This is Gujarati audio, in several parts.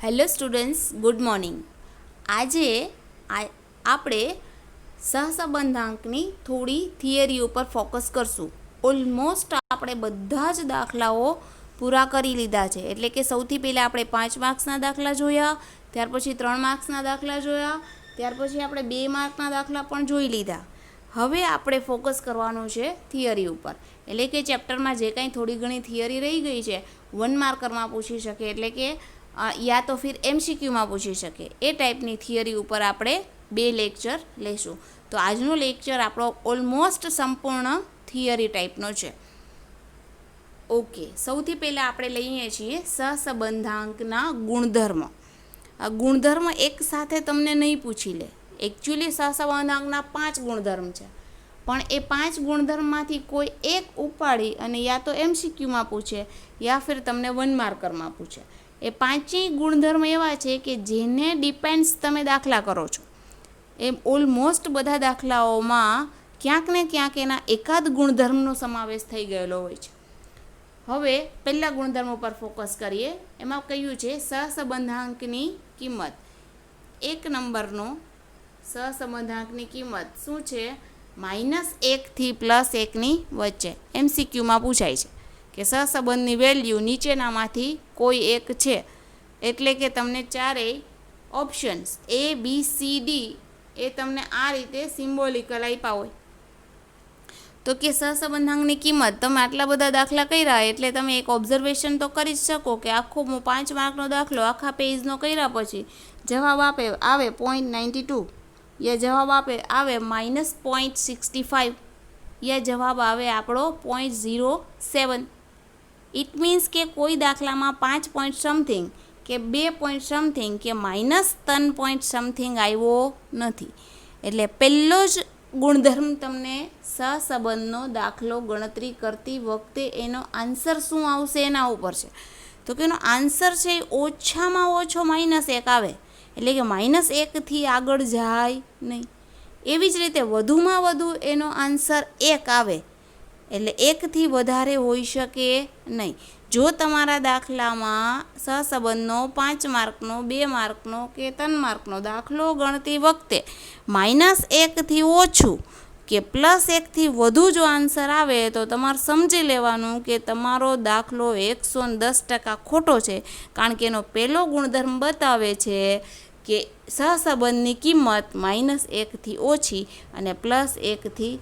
Hello students, good morning. આજે આપણે સહસંબંધાંકની થોડી થિયરી ઉપર ફોકસ કરશું. ઓલમોસ્ટ આપણે બધા જ દાખલાઓ પૂરા કરી લીધા છે. એટલે કે સૌથી પહેલાં આપણે 5 માર્ક્સના દાખલા જોયા, ત્યાર પછી 3 માર્ક્સના દાખલા જોયા, ત્યાર પછી આપણે 2 માર્કના દાખલા પણ જોઈ લીધા. હવે આપણે ફોકસ કરવાનું છે થિયરી ઉપર. એટલે કે ચેપ્ટરમાં જે કાંઈ થોડી ઘણી થિયરી રહી ગઈ છે 1 માર્કરમાં પૂછી શકે, એટલે કે યા તો ફિર MCQમાં પૂછી શકે, એ ટાઈપની થિયરી ઉપર આપણે 2 લેક્ચર લઈશું. તો આજનો લેક્ચર આપણો ઓલમોસ્ટ સંપૂર્ણ થિયરી ટાઈપનો છે. ઓકે, સૌથી પહેલાં આપણે લઈએ છીએ સહસંબંધાંકના ગુણધર્મ. આ ગુણધર્મ એક સાથે તમને નહીં પૂછી લે. એકચ્યુઅલી સહસંબંધાંકના 5 ગુણધર્મ છે, પણ એ 5 ગુણધર્મમાંથી કોઈ એક ઉપાડી અને યા તો MCQમાં પૂછે યા ફિર તમને 1 માર્કરમાં પૂછે. એ 5 ગુણધર્મ એવા છે કે જેને ડિપેન્ડ્સ તમે દાખલા કરો છો. એ ઓલમોસ્ટ બધા દાખલાઓમાં ક્યાંક ને ક્યાંક એના એકાદ ગુણધર્મનો સમાવેશ થઈ ગયેલો હોય છે. હવે પહેલા ગુણધર્મ ઉપર ફોકસ કરીએ. એમાં કહ્યું છે સહસંબંધાંકની કિંમત. 1 નંબરનો સહસંબંધાંકની કિંમત શું છે? -1 થી +1 વચ્ચે. MCQમાં પૂછાય છે કે સહસંબંધની વેલ્યુ નીચેનામાંથી કોઈ એક છે. એટલે કે તમને ચારેય ઓપ્શન્સ ABCD એ તમને આ રીતે સિમ્બોલિકલ આપ્યા હોય તો કે સહસંબંધાંકની કિંમત. તમે આટલા બધા દાખલા કર્યા એટલે તમે એક ઓબ્ઝર્વેશન તો કરી જ શકો કે આખો 5 માર્કનો દાખલો આખા પેજનો કર્યા પછી જવાબ આવે 0.92, યા જવાબ આવે -0.65, યા જવાબ આવે આપણો 0.07. ઇટ મીન્સ કે કોઈ દાખલામાં 5 પોઈન્ટ સમથિંગ કે 2 પોઈન્ટ સમથિંગ કે -3 પોઈન્ટ સમથિંગ આવ્યો નથી. એટલે પહેલો જ ગુણધર્મ તમને સહસંબંધનો દાખલો ગણતરી કરતી વખતે એનો આન્સર શું આવશે એના ઉપર છે. તો કે એનો આન્સર છે ઓછામાં ઓછો -1 આવે. એટલે કે -1 થી આગળ જાય નહીં. એવી જ રીતે વધુમાં વધુ એનો આન્સર 1 આવે. એટલે 1 થી વધારે હોઈ શકે નહીં. જો તમારા દાખલામાં સહસંબંધનો 5 માર્કનો, 2 માર્કનો કે 3 માર્કનો દાખલો ગણતી વખતે -1 થી ઓછું કે +1 થી વધુ જો આન્સર આવે તો તમારે સમજી લેવાનું કે તમારો દાખલો 110% ખોટો છે. કારણ કે એનો પહેલો ગુણધર્મ બતાવે છે કે સહસંબંધની કિંમત -1 થી ઓછી અને -1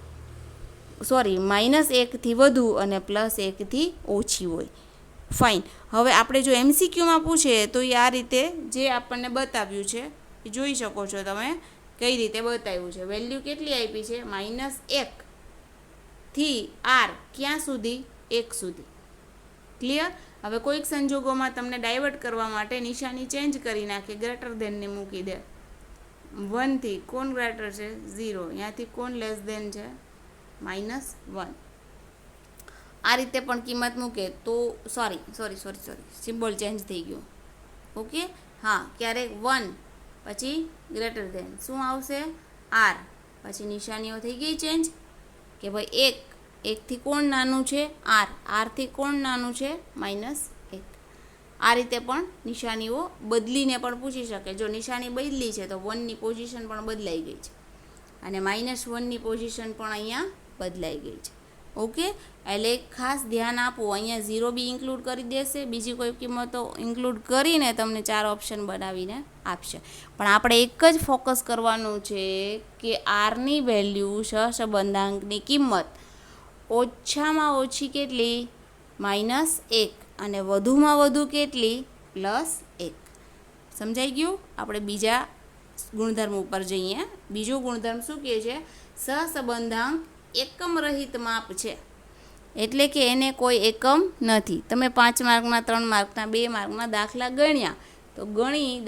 થી વધુ અને +1 થી ઓછી હોય. ફાઇન. હવે આપણે જો MCQમાં પૂછે તો એ આ રીતે જે આપણને બતાવ્યું છે એ જોઈ શકો છો તમે કઈ રીતે બતાવ્યું છે. વેલ્યુ કેટલી આપી છે? -1 થી R ક્યાં સુધી? 1 સુધી. ક્લિયર? હવે કોઈક સંજોગોમાં તમને ડાયવર્ટ કરવા માટે નિશાની ચેન્જ કરી નાખે, ગ્રેટર ધેનને મૂકી દે. 1 થી કોણ ગ્રેટર છે? 0. ત્યાંથી કોણ લેસ ધેન છે? -1. આ રીતે પણ કિંમત મૂકે તો સોરી સિમ્બોલ ચેન્જ થઈ ગયો. ઓકે, હા, ક્યારેક 1 પછી ગ્રેટર ધેન શું આવશે? R. પછી નિશાનીઓ થઈ ગઈ ચેન્જ કે ભાઈ 1 થી કોણ નાનું છે? R થી કોણ નાનું છે? -1. આ રીતે પણ નિશાનીઓ બદલીને પણ પૂછી શકે. જો નિશાની બદલી છે તો 1ની પોઝિશન પણ બદલાઈ ગઈ છે અને -1ની પોઝિશન પણ અહીંયા બદલાઈ ગઈ છે. ઓકે, એટલે ખાસ ધ્યાન આપો. અહીંયા 0 બી ઇન્ક્લુડ કરી દેશે, બીજી કોઈ કિંમતો ઇન્ક્લુડ કરીને તમને 4 ઓપ્શન બનાવીને આપશે. પણ આપણે એક જ ફોકસ કરવાનું છે કે આરની વેલ્યુ સહસંબંધાંકની કિંમત ઓછામાં ઓછી કેટલી? -1 અને વધુમાં વધુ કેટલી? +1. સમજાઈ ગયું? આપણે બીજા ગુણધર્મ ઉપર જઈએ. બીજો ગુણધર્મ શું કહે છે? સહસંબંધાંક એકમ રહિત માપ છે. એટલે કે એને કોઈ એકમ નથી. તમે 5 માર્કના, 3 માર્કના, 2 માર્કના દાખલા ગણ્યા તો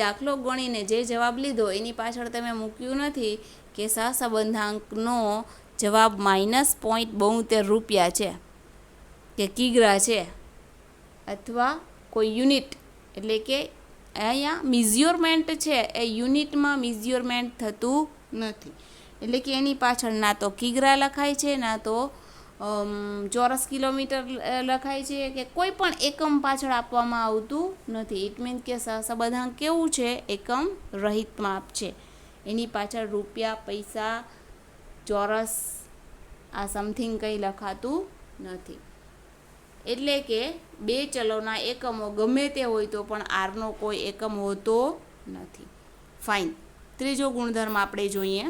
દાખલો ગણીને જે જવાબ લીધો એની પાછળ તમે મૂક્યું નથી કે સહસંબંધાંકનો જવાબ -0.72 છે કે કિગ્રા છે અથવા કોઈ યુનિટ. એટલે કે અહીંયા મિઝ્યોરમેન્ટ છે એ યુનિટમાં મિઝ્યોરમેન્ટ થતું નથી. એટલે કે એની પાછળ ના તો કિગ્રા લખાય છે ના તો ચોરસ કિલોમીટર લખાય છે કે કોઈ પણ એકમ પાછળ આપવામાં આવતું નથી. ઇટ મીન્સ કે સહસંબંધાંક કેવું છે? એકમ રહિત માપ છે. એની પાછળ રૂપિયા, પૈસા, ચોરસ આ સમથિંગ કંઈ લખાતું નથી. એટલે કે બે ચલોના એકમો ગમે તે હોય તો પણ આરનો કોઈ એકમ હોતો નથી. ફાઇન. ત્રીજો ગુણધર્મ આપણે જોઈએ.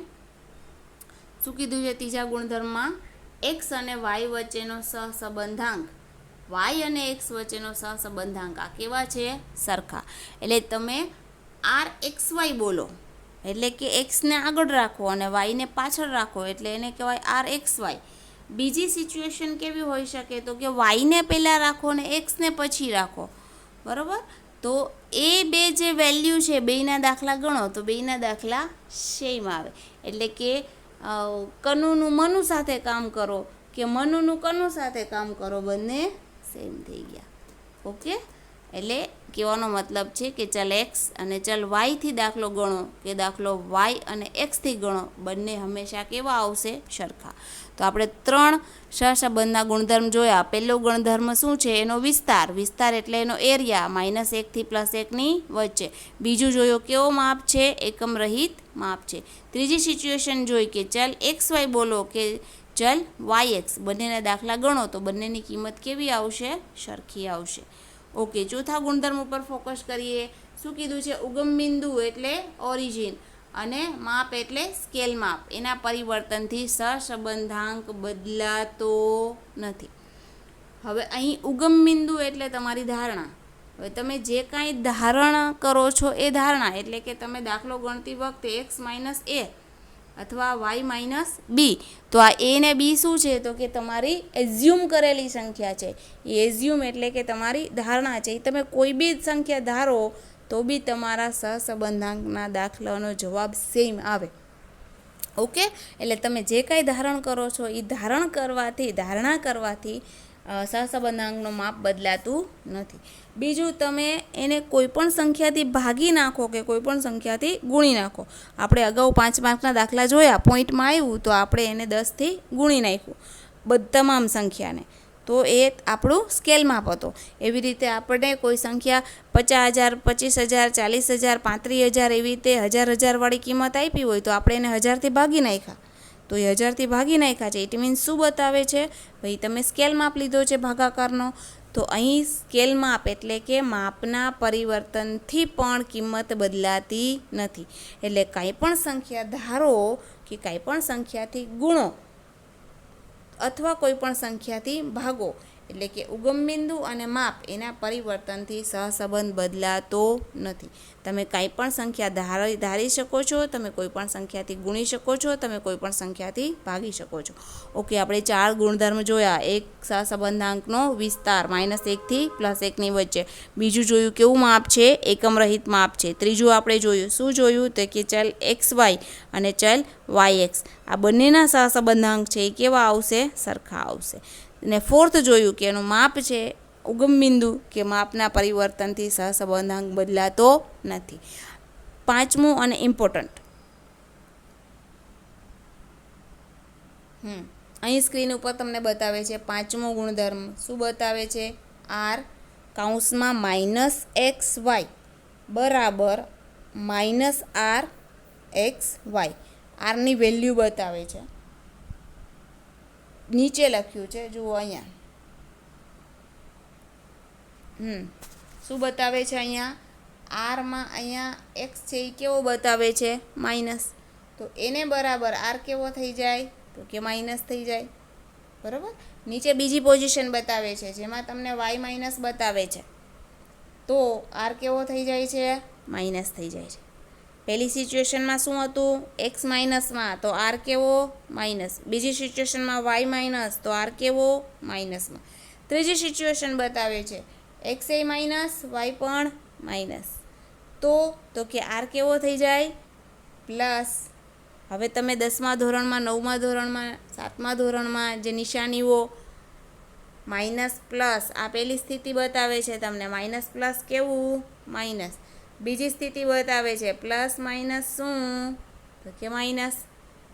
શું કીધું છે ત્રીજા ગુણધર્મમાં? એક્સ અને વાય વચ્ચેનો સહસંબંધાંક, વાય અને એક્સ વચ્ચેનો સહસંબંધાંક આ કેવા છે? સરખા. એટલે તમે આર એક્સ વાય બોલો, એટલે કે એક્સને આગળ રાખો અને વાયને પાછળ રાખો, એટલે એને કહેવાય આર એક્સ વાય. બીજી સિચ્યુએશન કેવી હોઈ શકે? તો કે વાયને પહેલાં રાખો અને એક્સને પછી રાખો, બરાબર? તો એ બે જે વેલ્યુ છે બેયના દાખલા ગણો તો બેયના દાખલા સેમ આવે. એટલે કે કનુનું મનુ સાથે કામ કરો કે મનુનું કનુ સાથે કામ કરો, બંને સેમ થઈ ગયા. ઓકે, એટલે કહેવાનો મતલબ છે કે ચલ એક્સ અને ચલ વાયથી દાખલો ગણો કે દાખલો વાય અને એક્સથી ગણો, બંને હંમેશા કેવા આવશે? સરખા. તો આપણે 3 સહસંબંધના ગુણધર્મ જોયા. પહેલો ગુણધર્મ શું છે? એનો વિસ્તાર. વિસ્તાર એટલે એનો એરિયા, -1 થી +1ની વચ્ચે. બીજું જોયો કેવો માપ છે? એકમ રહિત માપ છે. ત્રીજી સિચ્યુએશન જોઈ કે ચલ એક્સ વાય બોલો કે ચલ વાય એક્સ, બંનેના દાખલા ગણો તો બંનેની કિંમત કેવી આવશે? સરખી આવશે. ઓકે, ચોથા ગુણધર્મ ઉપર ફોકસ કરીએ. શું કીધું છે? ઉગમ બિંદુ એટલે ઓરિજિન અને માપ એટલે સ્કેલ માપ, એના પરિવર્તનથી સહસંબંધાંક બદલાતો નથી. હવે અહીં ઉગમ બિંદુ એટલે તમારી ધારણા. હવે તમે જે કાંઈ ધારણા કરો છો એ ધારણા, એટલે કે તમે દાખલો ગણતી વખતે x - a અથવા y - b, તો આ a ને b શું છે? તો કે તમારી એઝ્યુમ કરેલી સંખ્યા છે. એ એઝ્યુમ એટલે કે તમારી ધારણા છે. એ તમે કોઈ બી સંખ્યા ધારો તો બી તમારા સહસંબંધાંકના દાખલાનો જવાબ સેમ આવે. ઓકે, એટલે તમે જે કાંઈ ધારણ કરો છો એ ધારણા કરવાથી સહસંબંધાંકનું માપ બદલાતું નથી. બીજું, તમે એને કોઈપણ સંખ્યાથી ભાગી નાખો કે કોઈપણ સંખ્યાથી ગુણી નાખો. આપણે અગાઉ 5 માર્કના દાખલા જોયા, પોઈન્ટમાં આવ્યું તો આપણે એને 10થી ગુણી નાખ્યું તમામ સંખ્યાને, તો એ આપણું સ્કેલ માપ હતો. એવી રીતે આપણે કોઈ સંખ્યા 50,000, 25,000, 40,000, 35,000 એવી રીતે 1,000 વાળી કિંમત આપી હોય તો આપણે એને 1,000થી ભાગી નાખ્યા, તો એ 1,000થી ભાગી નાખ્યા છે. ઇટ મીન્સ શું બતાવે છે? ભાઈ તમે સ્કેલ માપ લીધો છે ભાગાકારનો, તો અહીં સ્કેલ માપ એટલે કે માપના પરિવર્તનથી પણ કિંમત બદલાતી નથી. એટલે કાંઈ પણ સંખ્યા ધારો કે કાંઈ પણ સંખ્યાથી ગુણો અથવા કોઈ પણ સંખ્યાથી ભાગો, એટલે કે ઉગમ બિંદુ અને માપ એના પરિવર્તનથી સહસંબંધ બદલાતો નથી. તમે કાંઈ પણ સંખ્યા ધારી શકો છો, તમે કોઈ પણ સંખ્યાથી ગુણી શકો છો, તમે કોઈ પણ સંખ્યાથી ભાગી શકો છો. ઓકે, આપણે 4 ગુણધર્મ જોયા. એક, સહસંબંધાંકનો વિસ્તાર, -1 થી +1ની વચ્ચે. બીજું જોયું કેવું માપ છે? એકમ રહિત માપ છે. ત્રીજું આપણે જોયું, શું જોયું? તો કે ચલ એક્સ વાય અને ચલ વાય એક્સ, આ બંનેના સહસંબંધાંક છે એ કેવા આવશે? સરખા આવશે. અને 4th જોયું કે એનું માપ છે ઉગમ બિંદુ કે માપના પરિવર્તનથી સહસંબંધાંક બદલાતો નથી. 5મું અને ઇમ્પોર્ટન્ટ, અહીં સ્ક્રીન ઉપર તમને બતાવે છે 5મો ગુણધર્મ. શું બતાવે છે? આર કૌંસમાં -xy બરાબર -r x y. આરની વેલ્યુ બતાવે છે, નીચે લખ્યું છે, જુઓ અહીંયા. શું બતાવે છે અહીંયા? આરમાં અહીંયા એક્સ છે એ કેવો બતાવે છે? માઇનસ. તો એને બરાબર આર કેવો થઈ જાય? તો કે માઇનસ થઈ જાય, બરાબર. નીચે બીજી પોઝિશન બતાવે છે જેમાં તમને વાય માઇનસ બતાવે છે, તો આર કેવો થઈ જાય છે? માઇનસ થઈ જાય છે. પહેલી સિચ્યુએશનમાં શું હતું? એક્સ માઇનસમાં, તો આર કેવો? માઇનસ. બીજી સિચ્યુએશનમાં વાય માઇનસ, તો આર કેવો? માઇનસમાં. ત્રીજી સિચ્યુએશન બતાવે છે એક્સ એ માઇનસ, વાય પણ માઇનસ, તો કે આર કેવો થઈ જાય? પ્લસ. હવે તમે 10મા ધોરણમાં, 9મા ધોરણમાં, 7મા ધોરણમાં જે નિશાનીઓ માઇનસ પ્લસ, આ પહેલી સ્થિતિ બતાવે છે તમને માઇનસ પ્લસ કેવું? માઇનસ. બીજી સ્થિતિ બતાવે છે પ્લસ માઇનસ શું? તો કે માઇનસ.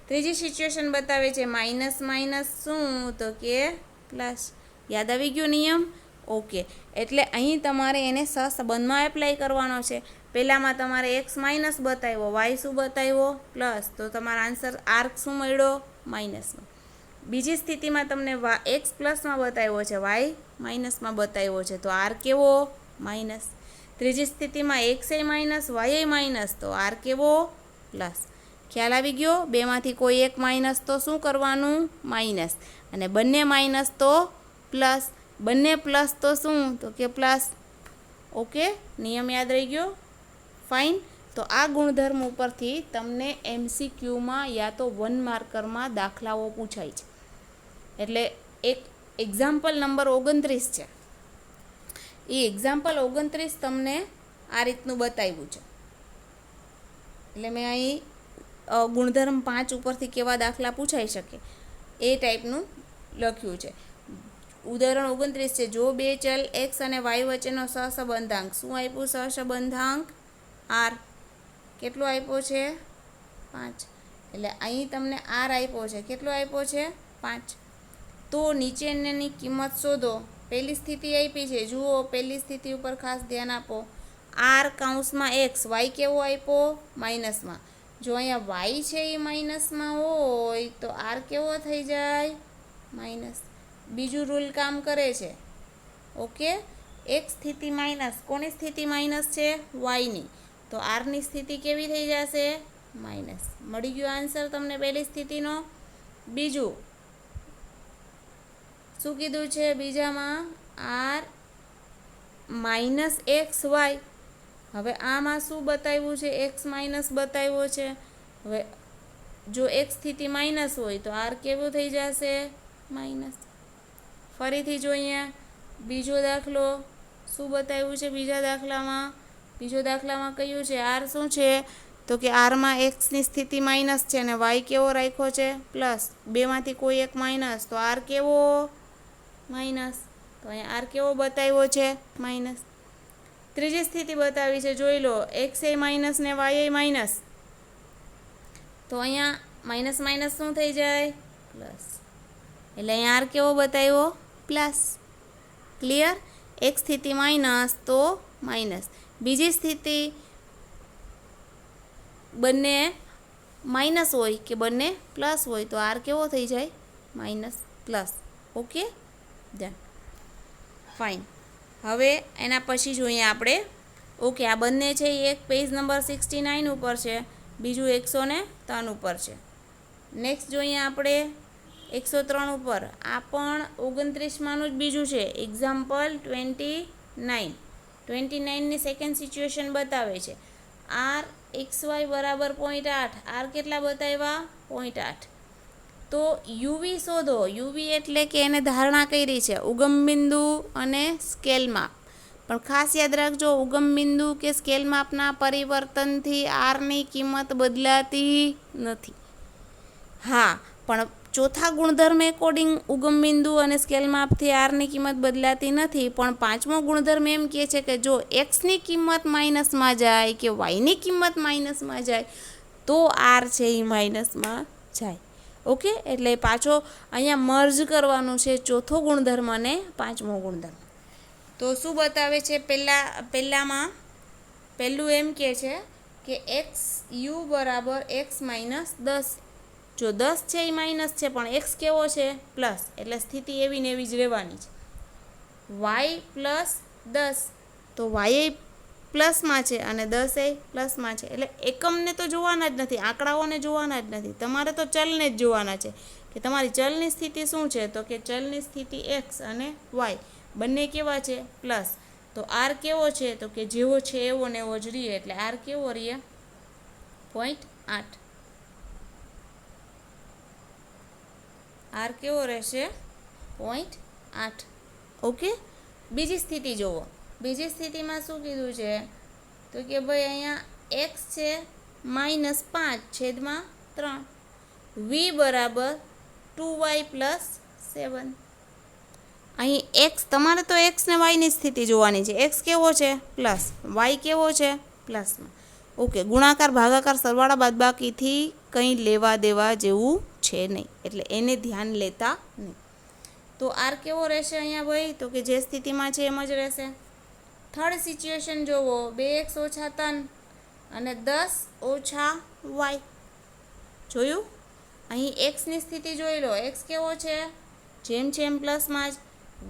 ત્રીજી સિચ્યુએશન બતાવે છે માઇનસ માઇનસ શું, તો કે પ્લસ. યાદ આવી ગયો નિયમ? ઓકે, એટલે અહીં તમારે એને સહસંબંધમાં એપ્લાય કરવાનો છે. પહેલામાં તમારે એક્સ માઇનસ બતાવ્યો, વાય શું બતાવ્યો? પ્લસ. તો તમારો આન્સર આર શું મળ્યો? માઇનસમાં. બીજી સ્થિતિમાં તમને એક્સ પ્લસમાં બતાવ્યો છે, વાય માઇનસમાં બતાવ્યો છે, તો આર કેવો? માઇનસ. ત્રીજી સ્થિતિમાં એક્સ એ માઇનસ, વાય એ માઇનસ, તો આર કેવો? પ્લસ. ખ્યાલ આવી ગયો? બેમાંથી કોઈ એક માઇનસ તો શું કરવાનું? માઇનસ. અને બંને માઇનસ તો પ્લસ. બંને પ્લસ તો શું? તો કે પ્લસ. ઓકે, નિયમ યાદ રહી ગયો? ફાઇન. તો આ ગુણધર્મ ઉપરથી તમને MCQમાં યા તો 1 માર્કરમાં દાખલાઓ પૂછાય છે. એટલે એક એક્ઝામ્પલ નંબર 29 છે. એ એક્ઝામ્પલ 29 તમને આ રીતનું બતાવ્યું છે. એટલે મેં અહીં ગુણધર્મ 5 ઉપરથી કેવા દાખલા પૂછાઈ શકે એ ટાઈપનું લખ્યું છે. ઉદાહરણ 29 છે. જો બે ચલ એક્સ અને વાય વચ્ચેનો સહસંબંધાંક શું આપ્યું? સહસંબંધાંક આર. કેટલો આપ્યો છે? 5. એટલે અહીં તમને આર આપ્યો છે. કેટલો આપ્યો છે? 5. તો નીચેની કિંમત શોધો. પહેલી સ્થિતિ આપી છે, જુઓ પહેલી સ્થિતિ ઉપર ખાસ ધ્યાન આપો. આર કૌંસમાં એક્સ, વાય કેવો આપ્યો? માઇનસમાં. જો અહીંયા વાય છે એ માઇનસમાં હોય તો આર કેવો થઈ જાય? માઇનસ. બીજું રૂલ કામ કરે છે. ઓકે, એક સ્થિતિ માઇનસ. કોની સ્થિતિ માઇનસ છે? વાયની. તો આરની સ્થિતિ કેવી થઈ જશે? માઇનસ. મળી ગયો આન્સર તમને પહેલી સ્થિતિનો. બીજું શું કીધું છે? બીજામાં આર માઇનસ એક્સ વાય. હવે આમાં શું બતાવ્યું છે? એક્સ માઇનસ બતાવ્યો છે. હવે જો એક સ્થિતિ માઇનસ હોય તો આર કેવું થઈ જશે? માઇનસ. ફરીથી જોઈએ બીજો દાખલો. શું બતાવ્યું છે બીજા દાખલામાં? બીજો દાખલામાં કયું છે? આર શું છે? તો કે આરમાં એક્સની સ્થિતિ માઇનસ છે અને વાય કેવો રાખ્યો છે? પ્લસ. બેમાંથી કોઈ એક માઇનસ, તો આર કેવો? માઇનસ. તો અહીંયા આર કેવો બતાવ્યો છે? માઇનસ. ત્રીજી સ્થિતિ બતાવી છે, જોઈ લો. એક્સ એ માઇનસ ને વાય એ માઇનસ. તો અહીંયા માઇનસ માઇનસ શું થઈ જાય? પ્લસ. એટલે અહીંયા આર કેવો બતાવ્યો? પ્લસ. ક્લિયર? એક સ્થિતિ માઇનસ તો માઇનસ. બીજી સ્થિતિ બંને માઇનસ હોય કે બંને પ્લસ હોય તો આર કેવો થઈ જાય? Minus plus. Okay, done. Fine. હવે એના પછી જોઈએ આપણે. ઓકે, આ બંને છે એ એક પેજ નંબર 69 ઉપર છે, બીજું 103 ઉપર છે. નેક્સ્ટ જોઈએ આપણે 103 ઉપર. આ પણ 29માનું જ બીજું છે. એક્ઝામ્પલ 29ની સેકન્ડ સિચ્યુએશન બતાવે છે. આર એક્સ વાય બરાબર 0.8. આર કેટલા બતાવ્યા? 0.8. તો યુવી શોધો. યુવી એટલે કે એને ધારણા કરી છે ઉગમ બિંદુ અને સ્કેલ માપ. પણ ખાસ યાદ રાખજો, ઉગમ બિંદુ કે સ્કેલ માપના પરિવર્તનથી આરની કિંમત બદલાતી નથી. હા, પણ ચોથા ગુણધર્મ એકોર્ડિંગ ઉગમ બિંદુ અને સ્કેલ માપથી આરની કિંમત બદલાતી નથી. પણ પાંચમો ગુણધર્મ એમ કહે છે કે જો એક્સની કિંમત માઇનસમાં જાય કે વાયની કિંમત માઇનસમાં જાય તો આર છે એ માઇનસમાં જાય. ઓકે, એટલે પાછો અહીંયા મર્જ કરવાનું છે ચોથો ગુણધર્મ અને પાંચમો ગુણધર્મ. તો શું બતાવે છે? પહેલામાં પહેલું એમ કહે છે કે એક્સ યુ બરાબર એક્સ માઇનસ 10. જો 10 છે એ માઇનસ છે પણ એક્સ કેવો છે? પ્લસ. એટલે સ્થિતિ એવી ને એવી જ રહેવાની છે. વાય પ્લસ 10, તો વાય એ પ્લસમાં છે અને 10 એ પ્લસમાં છે. એટલે એકમને તો જોવાના જ નથી, આંકડાઓને જોવાના જ નથી, તમારે તો ચલને જ જોવાના છે કે તમારી ચલની સ્થિતિ શું છે. તો કે ચલની સ્થિતિ એક્સ અને વાય બંને કેવા છે? પ્લસ. તો આર કેવો છે? તો કે જેવો છે એવો ને એવો જ રહીએ. એટલે આર કેવો રહીએ? 0.8. આર કેવો રહેશે? 0.8. ઓકે, બીજી સ્થિતિ જુઓ. બીજી સ્થિતિમાં શું કીધું છે? તો કે ભાઈ અહીંયા એક્સ છે -5/3. વી બરાબર 2y + 7. અહીં એક્સ, તમારે તો એક્સ ને વાયની સ્થિતિ જોવાની છે. એક્સ કેવો છે? પ્લસ. વાય કેવો છે? પ્લસમાં. ઓકે, ગુણાકાર ભાગાકાર સરવાળા બાદબાકીથી કંઈ લેવા દેવા જેવું છે નહીં, એટલે એને ધ્યાન લેતા નહીં. તો આર કેવો રહેશે અહીંયા ભાઈ? તો કે જે સ્થિતિમાં છે એમ જ રહેશે. થર્ડ સિચ્યુએશન જોવો, 2x ઓછા 3 અને 10 ઓછા y. જોયું? અહીં એક્સની સ્થિતિ જોઈ લો, એક્સ કેવો છે? જેમ છે એમ પ્લસમાં જ.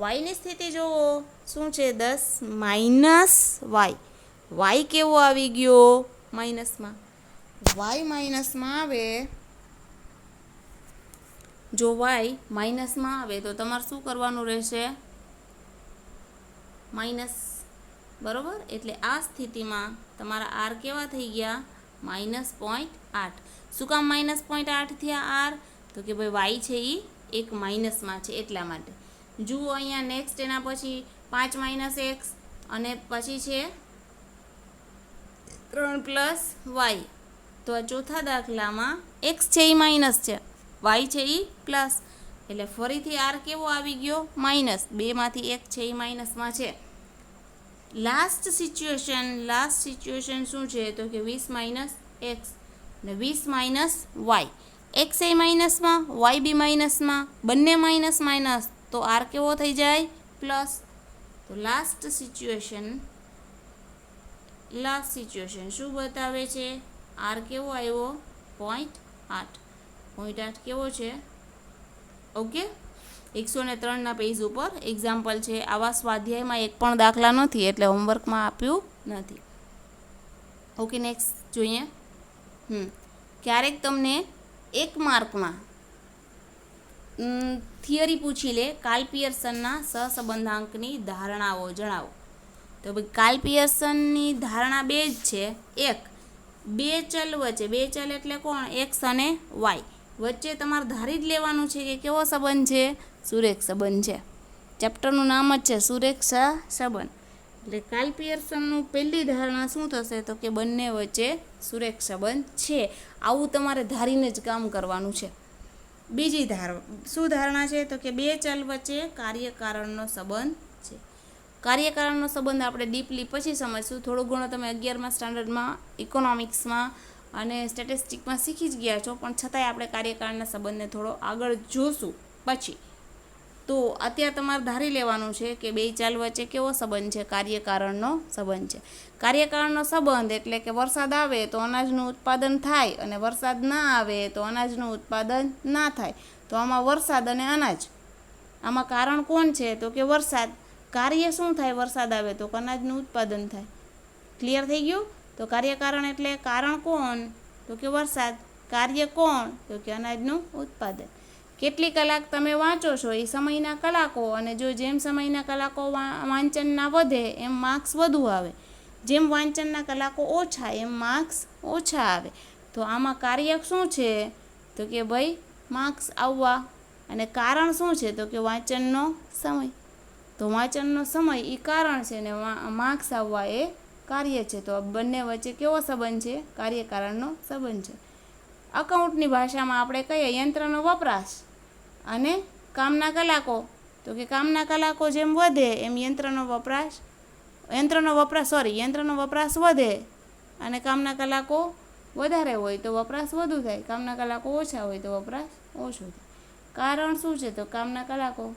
વાયની સ્થિતિ જોવો, શું છે? 10 માઇનસ વાય. વાય કેવો આવી ગયો? માઇનસમાં. વાય માઇનસમાં આવે, જો વાય માઇનસમાં આવે તો તમારે શું કરવાનું રહેશે? માઇનસ. બરાબર? એટલે આ સ્થિતિમાં તમારા આર કેવા થઈ ગયા? -0.8. શું કામ -0.8 થયા આર? તો કે ભાઈ વાય છે એ એક માઇનસમાં છે એટલા માટે. જુઓ અહીંયા નેક્સ્ટ એના પછી 5 - x અને પછી છે 3 + y. તો આ ચોથા દાખલામાં x છે એ માઇનસ છે, y છે એ પ્લસ, એટલે ફરીથી આર કેવો આવી ગયો? માઇનસ. બેમાંથી એક છે એ માઇનસમાં છે. લાસ્ટ સિચ્યુએશન શું છે? તો કે 20 - x ને 20 - y. x એ માઇનસમાં, y બી માઇનસમાં, બંને માઇનસ માઇનસ, તો આર કેવો થઈ જાય? પ્લસ. તો લાસ્ટ સિચ્યુએશન શું બતાવે છે? આર કેવો આવ્યો? 0.8. 0.8 કેવો છે? ઓકે, 103ના પેજ ઉપર એક્ઝામ્પલ છે. આવા સ્વાધ્યાયમાં એક પણ દાખલા નથી, એટલે હોમવર્કમાં આપ્યું નથી. ઓકે, નેક્સ્ટ જોઈએ. ક્યારેક તમને 1 માર્કમાં થિયરી પૂછી લે, કાર્લ પિયર્સનના સહસંબંધાંકની ધારણાઓ જણાવો. તો ભાઈ કાર્લ પિયર્સનની ધારણા બે જ છે. એક, બે ચલ વચ્ચે, બે ચલ એટલે કોણ? એક્સ અને વાય. વચ્ચે તમારે ધારી જ લેવાનું છે કે કેવો સંબંધ છે? સુરેખ સંબંધ છે. ચેપ્ટરનું નામ જ છે સુરેખ સંબંધ. એટલે કાર્લ પિયર્સનનું પહેલી ધારણા શું થશે? તો કે બંને વચ્ચે સુરેખ સંબંધ છે. આવું તમારે ધારીને જ કામ કરવાનું છે. બીજી શું ધારણા છે? તો કે બે ચલ વચ્ચે કાર્યકારણનો સંબંધ છે. કાર્યકારણનો સંબંધ આપણે ડીપલી પછી સમજશું. થોડું ઘણું તમે 11મા સ્ટાન્ડર્ડમાં ઇકોનોમિક્સમાં અને સ્ટેટિસ્ટિકમાં શીખી જ ગયા છો, પણ છતાંય આપણે કાર્યકારણના સંબંધને થોડો આગળ જોશું પછી. તો અત્યારે તમારે ધારી લેવાનું છે કે બે ચાલ વચ્ચે કેવો સંબંધ છે? કાર્યકારણનો સંબંધ છે. કાર્યકારણનો સંબંધ એટલે કે વરસાદ આવે તો અનાજનું ઉત્પાદન થાય અને વરસાદ ના આવે તો અનાજનું ઉત્પાદન ના થાય. તો આમાં વરસાદ અને અનાજ, આમાં કારણ કોણ છે? તો કે વરસાદ. કાર્ય શું થાય? વરસાદ આવે તો અનાજનું ઉત્પાદન થાય. ક્લિયર થઈ ગયું? તો કાર્યકારણ એટલે કારણ કોણ? તો કે વરસાદ. કાર્ય કોણ? તો કે અનાજનું ઉત્પાદન. કેટલી કલાક તમે વાંચો છો એ સમયના કલાકો, અને જો જેમ સમયના કલાકો વાંચનના વધે એમ માર્ક્સ વધુ આવે, જેમ વાંચનના કલાકો ઓછા એમ માર્ક્સ ઓછા આવે. તો આમાં કાર્ય શું છે? તો કે ભાઈ માર્ક્સ આવવા. અને કારણ શું છે? તો કે વાંચનનો સમય. તો વાંચનનો સમય એ કારણ છે ને માર્ક્સ આવવા એ કાર્ય છે. તો બંને વચ્ચે કેવો સંબંધ છે? કાર્યકારણનો સંબંધ છે. અકાઉન્ટની ભાષામાં આપણે કહીએ યંત્રનો વપરાશ અને કામના કલાકો. તો કે કામના કલાકો જેમ વધે એમ યંત્રનો વપરાશ વધે, અને કામના કલાકો વધારે હોય તો વપરાશ વધુ થાય, કામના કલાકો ઓછા હોય તો વપરાશ ઓછો થાય. કારણ શું છે? તો કામના કલાકો.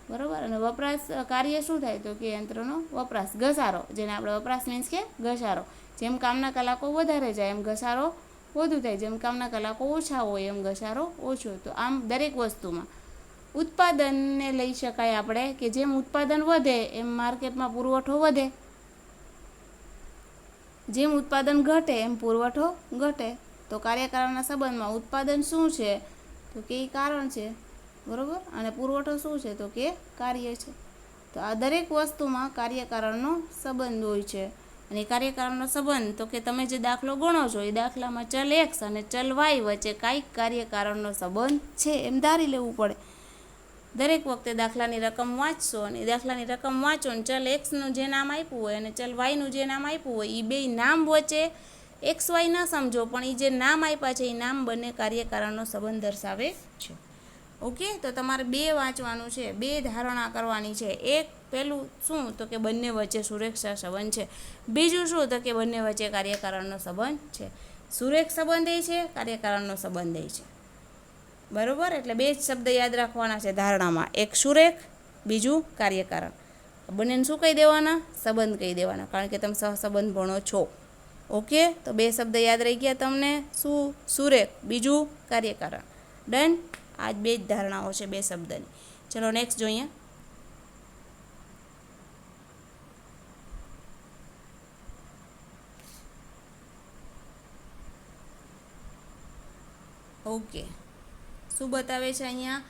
બરાબર. અને વપરાશ કાર્ય શું થાય? તો કે યંત્રનો વપરાશ, ઘસારો, જેને આપણે વપરાશ મીન્સ કે ઘસારો. જેમ કામના કલાકો વધારે જાય એમ ઘસારો વધુ થાય, જેમ કામના કલાકો ઓછા હોય એમ ઘસારો ઓછો. તો આમ દરેક વસ્તુમાં ઉત્પાદનને લઈ શકાય આપણે કે જેમ ઉત્પાદન વધે એમ માર્કેટમાં પુરવઠો વધે, જેમ ઉત્પાદન ઘટે એમ પુરવઠો ઘટે. તો કાર્યકારણના સંબંધમાં ઉત્પાદન શું છે? તો કે એ કારણ છે. બરાબર. અને પુરવઠો શું છે? તો કે કાર્ય છે. તો આ દરેક વસ્તુમાં કાર્યકારણનો સંબંધ હોય છે. અને કાર્યકારણનો સંબંધ તો કે તમે જે દાખલો ગણો છો એ દાખલામાં ચલ એક્સ અને ચલ વાય વચ્ચે કાંઈક કાર્યકારણનો સંબંધ છે એમ ધારી લેવું પડે. દરેક વખતે દાખલાની રકમ વાંચશો અને દાખલાની રકમ વાંચો અને ચલ એક્સનું જે નામ આપ્યું હોય અને ચલ વાયનું જે નામ આપ્યું હોય એ બે નામ વચ્ચે એક્સ વાય ન સમજો, પણ એ જે નામ આપ્યા છે એ નામ બંને કાર્યકારણનો સંબંધ દર્શાવે છે. ઓકે, તો તમારે બે વાંચવાનું છે, બે ધારણા કરવાની છે. એક પહેલું શું તો કે બંને વચ્ચે સુરેખ સહસંબંધ છે. બીજું શું તો કે બંને વચ્ચે કાર્યકારણનો સંબંધ છે. સુરેખ સંબંધ એ છે, કાર્યકારણનો સંબંધ એ છે. બરોબર, એટલે બે જ શબ્દ યાદ રાખવાના છે ધારણામાં, એક સુરેખ, બીજું કાર્યકારણ. બંનેને શું કહી દેવાના? સંબંધ કહી દેવાના, કારણ કે તમે સહસંબંધ ભણો છો. ઓકે, તો બે શબ્દ યાદ રહી ગયા તમને, શું? સુરેખ, બીજું કાર્યકારણ. ડન. આ બે જ ધારણાઓ છે બે શબ્દની. ચલો નેક્સ્ટ જોઈએ. ઓકે, શું બતાવે છે અહીંયા?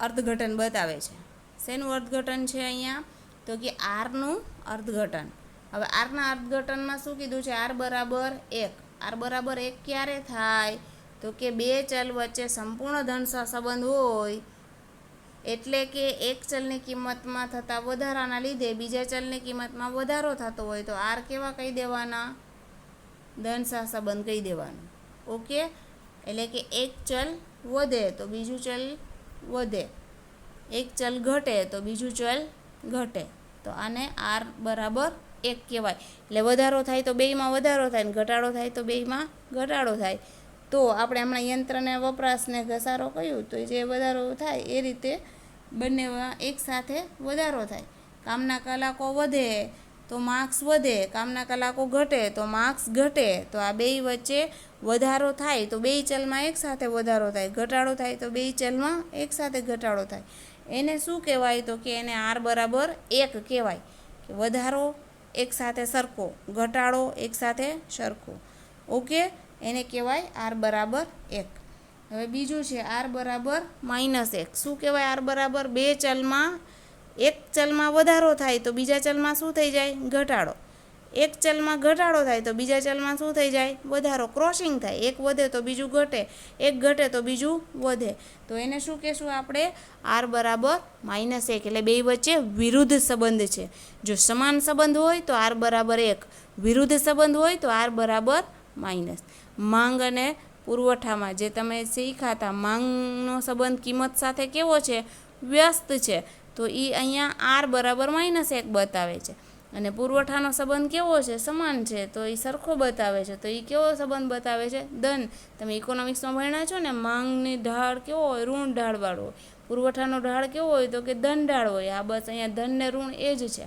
અર્થઘટન બતાવે છે. શેનું અર્થઘટન છે અહીંયા? તો કે આરનું અર્થઘટન. હવે આરના અર્થઘટનમાં શું કીધું છે? આર બરાબર 1. આર બરાબર 1 ક્યારે થાય? તો કે બે ચલ વચ્ચે સંપૂર્ણ ધન સહસંબંધ હોય, એટલે કે એક ચલની કિંમતમાં થતા વધારાના લીધે બીજા ચલની કિંમતમાં વધારો થતો હોય તો આર કેવા કહી દેવાના? ધન સહસંબંધ કહી દેવાનું. ઓકે, એટલે કે એક ચલ વધે તો બીજું ચલ વધે, એક ચલ ઘટે તો બીજું ચલ ઘટે, તો આને આર બરાબર 1 કહેવાય. એટલે વધારો થાય તો બેયમાં વધારો થાય, ને ઘટાડો થાય તો બેયમાં ઘટાડો થાય. તો આપણે હમણાં યંત્રને વપરાશને ઘસારો કહ્યું, તો જે વધારો થાય એ રીતે બંનેમાં એકસાથે વધારો થાય. કામના કલાકો વધે તો માર્ક્સ વધે, કામના કલાકો ઘટે તો માર્ક્સ ઘટે. તો આ બેય વચ્ચે વધારો થાય તો બેય ચલમાં એકસાથે વધારો થાય, ઘટાડો થાય તો બેય ચલમાં એકસાથે ઘટાડો થાય. એને શું કહેવાય? તો કે એને આર બરાબર 1 કહેવાય, કે વધારો એકસાથે સરખો, ઘટાડો એકસાથે સરખો. ઓકે, એને કહેવાય આર બરાબર 1. હવે બીજું છે આર બરાબર -1. શું કહેવાય? આર બરાબર બે ચલમાં, એક ચલમાં વધારો થાય તો બીજા ચલમાં શું થઈ જાય? ઘટાડો. એક ચલમાં ઘટાડો થાય તો બીજા ચલમાં શું થઈ જાય? વધારો. ક્રોસિંગ થાય, એક વધે તો બીજું ઘટે, એક ઘટે તો બીજું વધે. તો એને શું કહેશું આપણે? આર બરાબર -1. એટલે બે વચ્ચે વિરુદ્ધ સંબંધ છે. જો સમાન સંબંધ હોય તો આર બરાબર 1, વિરુદ્ધ સંબંધ હોય તો આર બરાબર -. માંગ અને પુરવઠામાં જે તમે શીખ્યા હતા, માંગનો સંબંધ કિંમત સાથે કેવો છે? વ્યસ્ત છે. તો એ અહીંયા આર બરાબર -1 બતાવે છે. અને પુરવઠાનો સંબંધ કેવો છે? સમાન છે, તો એ સરખો બતાવે છે. તો એ કેવો સંબંધ બતાવે છે? ધન. તમે ઇકોનોમિક્સમાં ભણ્યા છો ને, માંગની ઢાળ કેવો હોય? ઋણ ઢાળવાળો હોય. પુરવઠાનો ઢાળ કેવો હોય? તો કે ધન ઢાળ હોય. આ બસ અહીંયા ધન ને ઋણ એ જ છે.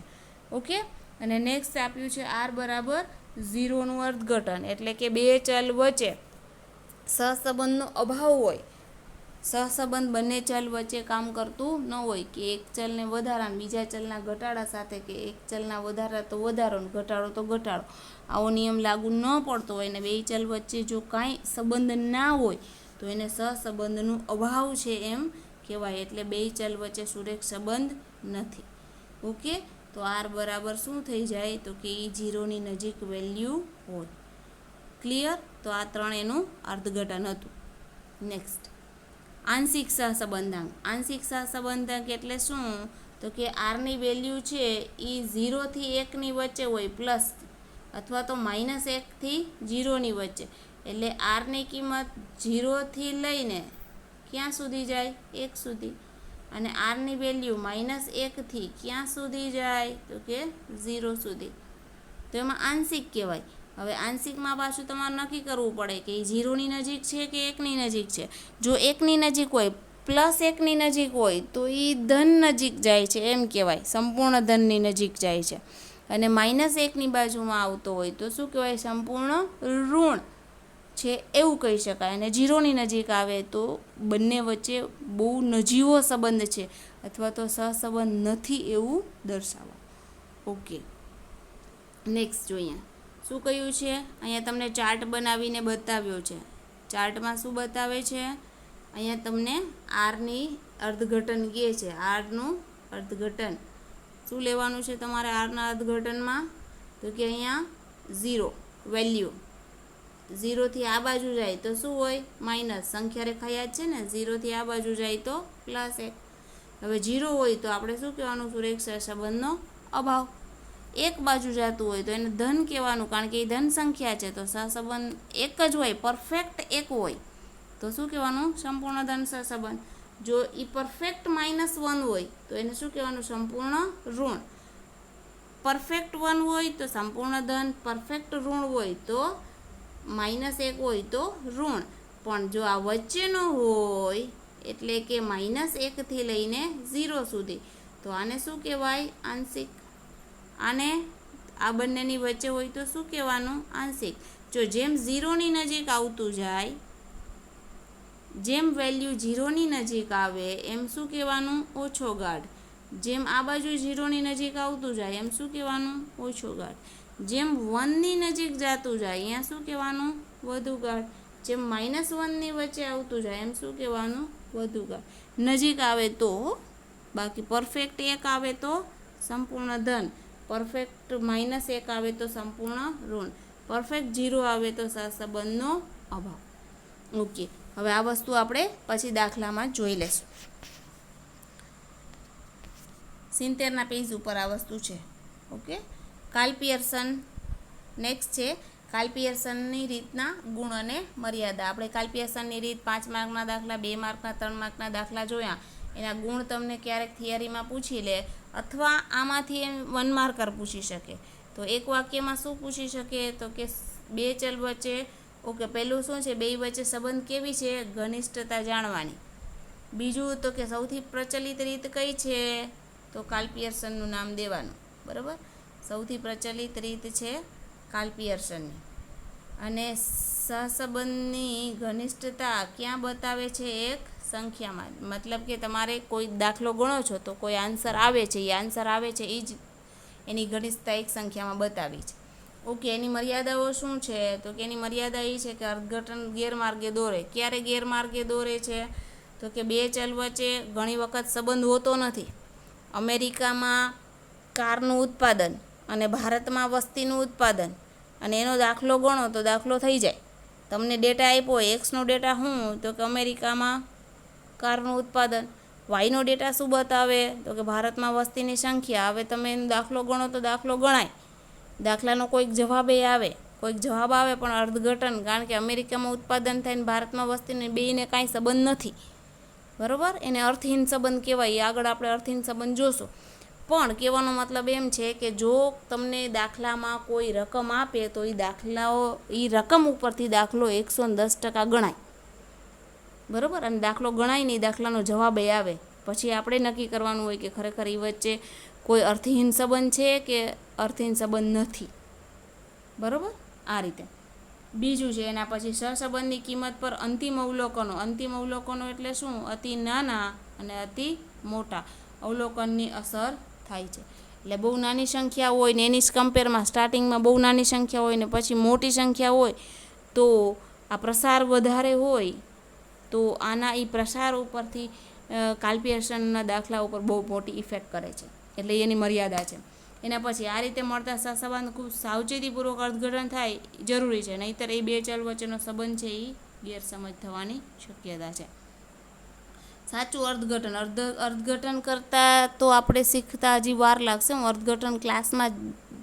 ઓકે, અને નેક્સ્ટ આપ્યું છે આર બરાબર 0નું અર્થઘટન. એટલે કે બે ચલ વચ્ચે સહસંબંધનો અભાવ હોય, સહસંબંધ બંને ચલ વચ્ચે કામ કરતું ન હોય, કે એક ચલને વધારા બીજા ચલના ઘટાડા સાથે, કે એક ચલના વધારા તો વધારો ને ઘટાડો તો ઘટાડો, આવો નિયમ લાગુ ન પડતો હોય ને બે ચલ વચ્ચે જો કાંઈ સંબંધ ના હોય તો એને સહસંબંધનો અભાવ છે એમ કહેવાય. એટલે બે ચલ વચ્ચે સુરેખ સંબંધ નથી. ઓકે, તો આર બરાબર શું થઈ જાય? તો કે એ 0ની નજીક વેલ્યુ હોય. ક્લિયર? તો આ 3 એનું અર્થઘટન હતું. નેક્સ્ટ, આંશિક સહસંબંધાંક. આંશિક સહસંબંધાંક એટલે શું? તો કે આરની વેલ્યુ છે એ 0 થી 1ની વચ્ચે હોય, પ્લસ અથવા તો -1 થી 0ની વચ્ચે. એટલે આરની કિંમત 0 થી લઈને ક્યાં સુધી જાય? 1 સુધી. અને આરની વેલ્યુ -1 થી ક્યાં સુધી જાય? તો કે 0 સુધી. તો એમાં આંશિક કહેવાય. હવે આંશિકમાં પાછું તમારે નક્કી કરવું પડે કે એ 0ની નજીક છે કે 1ની નજીક છે. જો 1ની નજીક હોય, +1ની નજીક હોય તો એ ધન નજીક જાય છે એમ કહેવાય, સંપૂર્ણ ધનની નજીક જાય છે. અને -1ની બાજુમાં આવતો હોય તો શું કહેવાય? સંપૂર્ણ ઋણ છે એવું કહી શકાય. અને 0ની નજીક આવે તો બંને વચ્ચે બહુ નજીવો સંબંધ છે અથવા તો સહસંબંધ નથી એવું દર્શાવવા. ઓકે, નેક્સ્ટ જોઈએ શું કહ્યું છે. અહીંયા તમને ચાર્ટ બનાવીને બતાવ્યો છે. ચાર્ટમાં શું બતાવે છે? અહીંયા તમને આરની અર્થઘટન કહે છે. આરનું અર્થઘટન શું લેવાનું છે તમારે આરના અર્થઘટનમાં? તો કે અહીંયા 0 વેલ્યુ, 0 થી આ બાજુ જાય તો શું હોય? માઇનસ. સંખ્યા રેખા યાદ છે ને, 0 થી આ બાજુ જાય તો +1. હવે 0 હોય તો આપણે શું કહેવાનું? સુરેખ સહસંબંધનો અભાવ. એક બાજુ જતું હોય તો એને ધન કહેવાનું, કારણ કે એ ધન સંખ્યા છે. તો સહસંબંધ એક જ હોય, પરફેક્ટ એક હોય તો શું કહેવાનું? સંપૂર્ણ ધન સહસંબંધ. જો એ પરફેક્ટ -1 હોય તો એને શું કહેવાનું? સંપૂર્ણ ઋણ. પરફેક્ટ 1 હોય તો સંપૂર્ણ ધન, પરફેક્ટ ઋણ હોય તો -1 હોય તો ઋણ. પણ જો આ વચ્ચેનો હોય એટલે કે -1 થી લઈને 0 સુધી તો આને શું કહેવાય? આંશિક. આને આ બંનેની વચ્ચે હોય તો શું કહેવાનું? આંશિક. જો જેમ 0ની નજીક આવતું જાય, જેમ વેલ્યુ 0ની નજીક આવે એમ શું કહેવાનું? ઓછો ગાઢ. જેમ આ બાજુ 0ની નજીક આવતું જાય એમ શું કહેવાનું? ઓછો ગાઢ. જેમ 1ની નજીક જતું જાય અહીંયા શું કહેવાનું? વધુ ગાઢ. જેમ -1ની વચ્ચે આવતું જાય એમ શું કહેવાનું? વધુ ગાઢ. નજીક આવે તો, બાકી પરફેક્ટ 1 આવે તો સંપૂર્ણ ધન, પરફેક્ટ -1 આવે તો સંપૂર્ણ ઋણ, પરફેક્ટ 0 આવે તો સહસંબંધનો અભાવ. ઓકે, હવે આ વસ્તુ આપણે પછી દાખલામાં જોઈ લઈશું. 70ના પેજ ઉપર આ વસ્તુ છે. ઓકે, કાર્લ પિયર્સન નેક્સ્ટ છે. કાર્લ પિયર્સનની રીતના ગુણ અને મર્યાદા. આપણે કાર્લ પિયર્સનની રીત 5 માર્કના દાખલા, 2 માર્કના, 3 માર્કના દાખલા જોયા. એના ગુણ તમને ક્યારેક થિયરીમાં પૂછી લે અથવા આમાંથી 1 માર્કર પૂછી શકે. તો એક વાક્યમાં શું પૂછી શકે? તો કે બે ચલ વચ્ચે, ઓકે, પહેલું શું છે? બે વચ્ચે સંબંધ કેવી છે? ઘનિષ્ઠતા જાણવાની. બીજું તો કે સૌથી પ્રચલિત રીત કઈ છે? તો કાર્લ પિયર્સનનું નામ દેવાનું. બરાબર, સૌથી પ્રચલિત રીત છે કાર્લ પિયર્સનની. અને સહસંબંધની ઘનિષ્ઠતા ક્યાં બતાવે છે? એક સંખ્યામાં. મતલબ કે તમારે કોઈ દાખલો ગણો છો તો કોઈ આન્સર આવે છે, એ આન્સર આવે છે એ જ એની ઘનિષ્ઠતા એક સંખ્યામાં બતાવી છે. ઓકે, એની મર્યાદાઓ શું છે? તો કે એની મર્યાદા એ છે કે અર્થઘટન ગેરમાર્ગે દોરે. ક્યારે ગેરમાર્ગે દોરે છે? તો કે બે ચલ વચ્ચે ઘણી વખત સંબંધ હોતો નથી. અમેરિકામાં કારનું ઉત્પાદન અને ભારતમાં વસ્તીનું ઉત્પાદન, અને એનો દાખલો ગણો તો દાખલો થઈ જાય. તમને ડેટા આપ્યો હોય, એક્સનો ડેટા શું? તો કે અમેરિકામાં કારનું ઉત્પાદન. વાયનો ડેટા શું બતાવે? તો કે ભારતમાં વસ્તીની સંખ્યા. હવે તમે એનો દાખલો ગણો તો દાખલો ગણાય. દાખલાનો કોઈક જવાબ આવે, કોઈક જવાબ આવે પણ અર્થઘટન, કારણ કે અમેરિકામાં ઉત્પાદન થાય ને ભારતમાં વસ્તીને બેયને કાંઈ સંબંધ નથી. બરાબર, એને અર્થહીન સંબંધ કહેવાય. એ આગળ આપણે અર્થહીન સંબંધ જોશું. પણ કહેવાનો મતલબ એમ છે કે જો તમને દાખલામાં કોઈ રકમ આપે તો એ રકમ ઉપરથી દાખલો 110% ગણાય. બરાબર, અને દાખલો ગણાય નહીં, દાખલાનો જવાબ આવે, પછી આપણે નક્કી કરવાનું હોય કે ખરેખર એ વચ્ચે કોઈ અર્થહીન સંબંધ છે કે અર્થહીન સંબંધ નથી. બરાબર, આ રીતે. બીજું છે એના પછી સહસંબંધની કિંમત પર અંતિમ અવલોકનો. અંતિમ અવલોકનો એટલે શું? અતિ નાના અને અતિ મોટા અવલોકનની અસર થાય છે. એટલે બહુ નાની સંખ્યા હોય ને એની કમ્પેરમાં સ્ટાર્ટિંગમાં બહુ નાની સંખ્યા હોય ને પછી મોટી સંખ્યા હોય તો આ પ્રસાર વધારે હોય તો આના એ પ્રસાર ઉપરથી કાર્લ પિયર્સનના દાખલા ઉપર બહુ મોટી ઇફેક્ટ કરે છે. એટલે એની મર્યાદા છે. એના પછી આ રીતે મળતા સહસંબંધ ખૂબ સાવચેતીપૂર્વક અર્થઘટન થાય જરૂરી છે, નહીંતર એ બે ચલ વચ્ચેનો સંબંધ છે એ ગેરસમજ થવાની શક્યતા છે. સાચું અર્થઘટન. અર્થઘટન કરતાં તો આપણે શીખતા હજી વાર લાગશે. હું અર્થઘટન ક્લાસમાં જ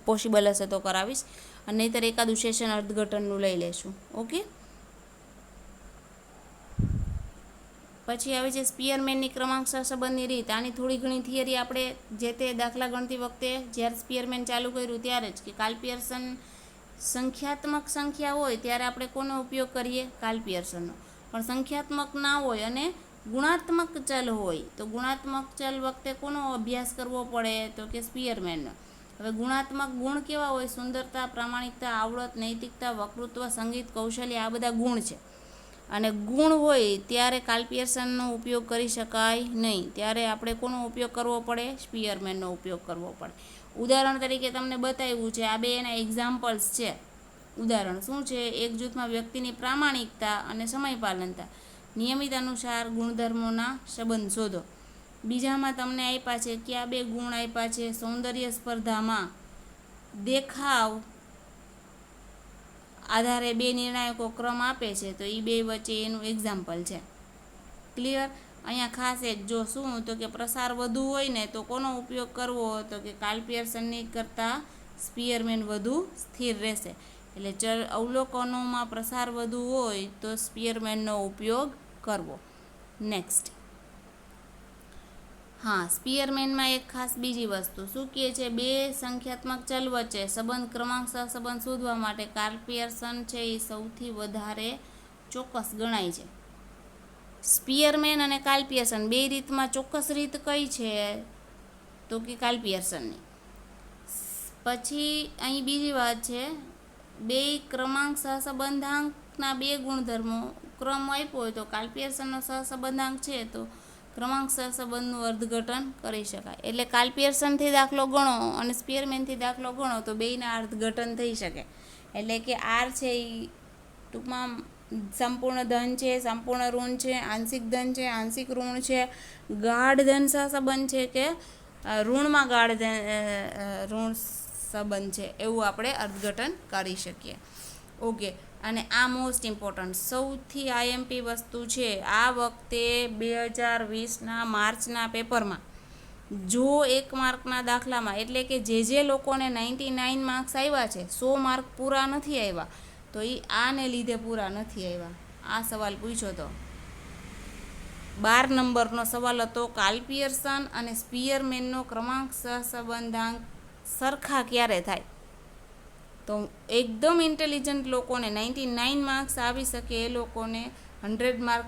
પોસિબલ હશે તો કરાવીશ, અને નહીંતર એકાદું સેશન અર્થઘટનનું લઈ લઈશું. ઓકે, પછી આવે છે સ્પિયરમેનની ક્રમાંક સહસંબંધની રીત. આની થોડી ઘણી થિયરી આપણે જે તે દાખલા ગણતી વખતે જ્યારે સ્પિયરમેન ચાલુ કર્યું ત્યારે જ, કે કાર્લ પિયર્સન સંખ્યાત્મક સંખ્યા હોય ત્યારે આપણે કોનો ઉપયોગ કરીએ? કાર્લ પિયર્સનનો. પણ સંખ્યાત્મક ના હોય અને ગુણાત્મક ચલ હોય તો ગુણાત્મક ચલ વખતે કોનો અભ્યાસ કરવો પડે? તો કે સ્પિયરમેનનો. હવે ગુણાત્મક ગુણ કેવા હોય? સુંદરતા, પ્રામાણિકતા, આવડત, નૈતિકતા, વક્તૃત્વ, સંગીત, કૌશલ્ય, આ બધા ગુણ છે. અને ગુણ હોય ત્યારે કાર્લ પિયર્સનનો ઉપયોગ કરી શકાય નહીં. ત્યારે આપણે કોનો ઉપયોગ કરવો પડે? સ્પિયરમેનનો ઉપયોગ કરવો પડે. ઉદાહરણ તરીકે તમને બતાવ્યું છે, આ બે એના એક્ઝામ્પલ્સ છે. ઉદાહરણ શું છે? એક જૂથમાં વ્યક્તિની પ્રામાણિકતા અને સમયપાલનતા, નિયમિત અનુસાર ગુણધર્મોના સંબંધ શોધો. બીજામાં તમને આપ્યા છે કે આ બે ગુણ આપ્યા છે સૌંદર્ય સ્પર્ધામાં દેખાવ આધારે બે નિર્ણાયકો ક્રમ આપે છે, તો એ બે વચ્ચે એનું એક્ઝામ્પલ છે. ક્લિયર? અહીંયા ખાસ એક જો શું તો કે પ્રસાર વધુ હોય ને તો કોનો ઉપયોગ કરવો? તો કે કાર્લ પિયર્સનની કરતાં સ્પિયરમેન વધુ સ્થિર રહેશે. એટલે અવલોકનોમાં પ્રસાર વધુ હોય તો સ્પિયરમેનનો ઉપયોગ કરવો. નેક્સ્ટ હા, સ્પીયરમેનમાં એક ખાસ બીજી વસ્તુ શું કહે છે, બે સંખ્યાત્મક ચલ વચ્ચે સંબંધ ક્રમાંક સહસંબંધ શોધવા માટે કાર્લ પિયર્સન છે એ સૌથી વધારે ચોક્કસ ગણાય છે. સ્પીયરમેન અને કાર્લ પિયર્સન બે રીતમાં ચોક્કસ રીત કઈ છે તો કે કાર્લ પિયર્સનની. પછી અહીં બીજી વાત છે, બે ક્રમાંક સહસંબંધાંકના બે ગુણધર્મો ક્રમ આપ્યો હોય તો કાર્લ પિયર્સનનો સહસંબંધાંક છે તો ક્રમાંક સહસંબંધનું અર્થઘટન કરી શકાય. એટલે કાર્લ પિયર્સનથી દાખલો ગણો અને સ્પીયરમેનથી દાખલો ગણો તો બેયના અર્થઘટન થઈ શકે. એટલે કે આર છે એ ટૂંકમાં સંપૂર્ણ ધન છે, સંપૂર્ણ ઋણ છે, આંશિક ધન છે, આંશિક ઋણ છે, ગાઢ ધન સહસંબંધ છે કે ઋણમાં ગાઢ ઋણ સંબંધ છે, એવું આપણે અર્થઘટન કરી શકીએ. ઓકે, અને આ મોસ્ટ ઇમ્પોર્ટન્ટ સૌથી આઈએમપી વસ્તુ છે. આ વખતે 2020ના માર્ચના પેપરમાં જો 1 માર્કના દાખલામાં એટલે કે જે લોકોને 99 માર્ક્સ આવ્યા છે, 100 માર્ક પૂરા નથી આવ્યા, તો એ આને લીધે પૂરા નથી આવ્યા. આ સવાલ પૂછ્યો તો 12 નંબરનો સવાલ હતો, કાર્લ પિયર્સન અને સ્પીયરમેનનો ક્રમાંક સહસંબંધાંક સરખા ક્યારે થાય? તો એકદમ ઇન્ટેલિજન્ટ લોકોને 99 માર્ક્સ આવી શકે, એ લોકોને 100 માર્ક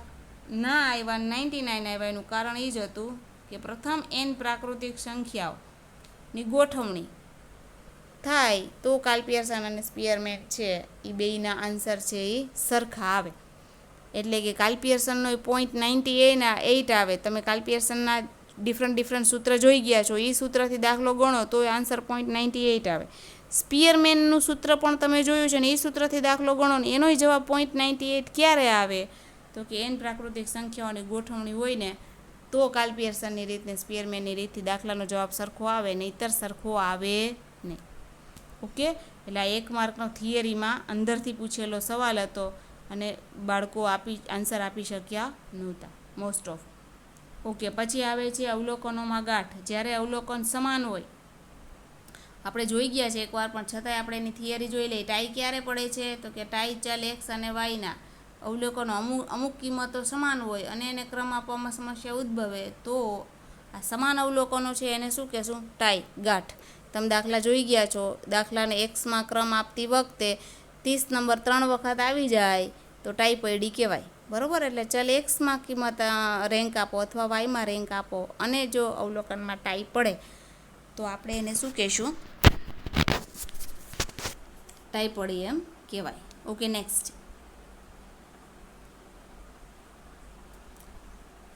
ના આવ્યા, 99 આવ્યા. એનું કારણ એ જ હતું કે પ્રથમ n પ્રાકૃતિક સંખ્યાઓની ગોઠવણી થાય તો કાર્લ પિયર્સન અને સ્પીયરમેન છે એ બેયના આન્સર છે એ સરખા આવે. એટલે કે કાર્લ પિયર્સનનો 0.98 આવે. તમે કાર્લ પિયર્સનના ડિફરન્ટ સૂત્ર જોઈ ગયા છો, એ સૂત્રથી દાખલો ગણો તો એ આન્સર 0.98 આવે. સ્પીયરમેનનું સૂત્ર પણ તમે જોયું છે ને, એ સૂત્રથી દાખલો ગણો ને એનોય જવાબ 0.98 ક્યારે આવે તો કે n પ્રાકૃતિક સંખ્યાઓની ગોઠવણી હોય ને તો કાર્લ પિયર્સનની રીત ને સ્પીયરમેનની રીતથી દાખલાનો જવાબ સરખો આવે, નહીંતર સરખો આવે નહીં. ઓકે, એટલે આ 1 માર્કનો થિયરીમાં અંદરથી પૂછેલો સવાલ હતો અને બાળકો આન્સર આપી શક્યા નહોતા મોસ્ટ ઓફ. ઓકે, પછી આવે છે અવલોકનોમાં ગાંઠ. જ્યારે અવલોકન સમાન હોય, આપણે જોઈ ગયા છે એકવાર, પણ છતાંય આપણે એની થિયરી જોઈ લઈએ. ટાઈ ક્યારે પડે છે તો કે ટાઈ ચલ એક્સ અને વાયના અવલોકનો અમુક કિંમતો સમાન હોય અને એને ક્રમ આપવામાં સમસ્યા ઉદ્ભવે તો આ સમાન અવલોકનો છે એને શું કહેશું? ટાઈ, ગાંઠ. તમે દાખલા જોઈ ગયા છો, દાખલાને એક્સમાં ક્રમ આપતી વખતે 30 નંબર 3 વખત આવી જાય તો ટાઈ પડી કહેવાય, બરાબર? એટલે ચલ એક્સમાં કિંમત રેન્ક આપો અથવા વાયમાં રેન્ક આપો અને જો અવલોકનમાં ટાઈ પડે તો આપણે એને શું કહેશું? ટાઈ પડી એમ કહેવાય. Okay, next.